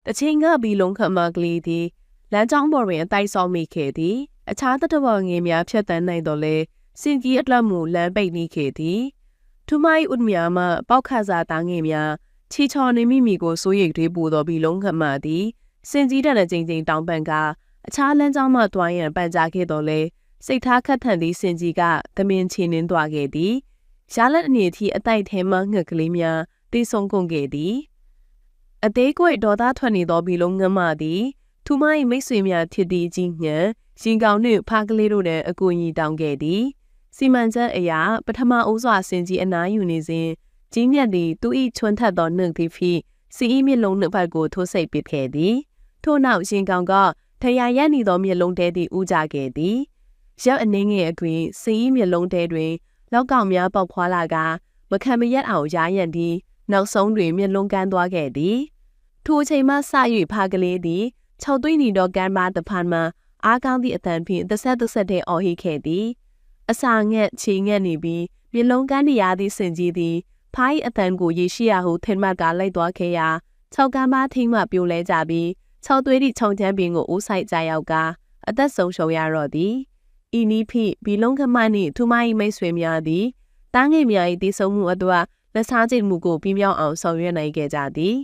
တချင်းကဘီလုံးခမကလေးသည်လမ်းကြောင်းပေါ်တွင်အတိုက်ဆောင်မိခဲ့သည်အခြားတဘောငယ်များဖြတ်တန်းနိုင်တော့လဲစင်ကြီးအလှမှုလမ်းပိတ်နေခဲ့သည်ထူမိုင်းဥဒမြာမှပေါက်ခါစာသားငယ်များချီချော်နေမိကိုစိုးရိမ်တွေးပူသောဘီလုံးခမသည်စင်ကြီးတန်တဲ့ချိန်တောင်ပန်ကအခြားလမ်းကြောင်းမှတွားရန်ပန်ကြားခဲ့တော့လဲစိတ်ထားခတ်ထန်သည့်စင်ကြီးကသမင်ချီနှင်းသွားခဲ့သည်ရလက်အနေထိအတိုက်ထဲမှငှက်ကလေးများတေးဆုံးကုန်ခဲ့သည်အသေးကွေဒေါ်သားထွက်နေသောဘီလုံးငမသည်ထူမိုင်းမိတ်ဆွေများဖြစ်သည့်ကြီးညံရင်ကောင်နှင့်ဖားကလေးတို့နဲ့အကူအညီတောင်းခဲ့သည်စီမံချက်အရာပထမအဦးစွာစင်ကြီးအနားယူနေစဉ်ကြီးမြတ်သည်သူ၏ချွန်းထက်သောနှုတ်သည်ဖြင့်စီအီမျက်လုံးနှစ်ဖက်ကိုထိုးဆိတ်ပစ်ခဲ့သည်ထို့နောက်ရင်ကောင်ကထရာရက်နေသောမျက်လုံးတဲသည်ဥကြခဲ့သည်ရက်အနေငယ်အတွင်းစီအီမျက်လုံးတဲတွင်လောက်ကောင်များပေါက်ဖွာလာကမခံမရက်အောင်ရားရန်သည်နောက်ဆုံးတွင်မျက်လုံးကန်းသွားခဲ့သည်ထိုအချိန်မှစ၍ဖားကလေးသည်၆သွေးနီသောကမ်းပါတဖန်မှအားကောင်းသည့်အတန်ဖြင့်တစ်ဆက်တဲ့အော်ဟိခဲ့သည်အစာငက်ချေငက်နေပြီးမျက်လုံးကန်းနေရသည့်စင်ကြီးသည်ဖိုး၏အတန်ကိုရေရှိရဟုထင်မှတ်ကလိုက်သွားခဲ့ရာ၆ကမ်းပါထိမ့်မှပြိုလဲကြပြီး၆သွေးသည့်ခြုံချမ်းပင်ကိုဦးဆိုင်ကြရောက်ကအသက်ဆုံးရှုံးရတော့သည်ဤနည်းဖြင့်ဘီလုံးခမနှင့်ထူမိုင်းမိတ်ဆွေများသည်တားငယ်များ၏တည်ဆုံမှုအတွက်လက်စားကျိတ်မှုကိုပြီးမြောက်အောင်ဆောင်ရွက်နိုင်ခဲ့ကြသည်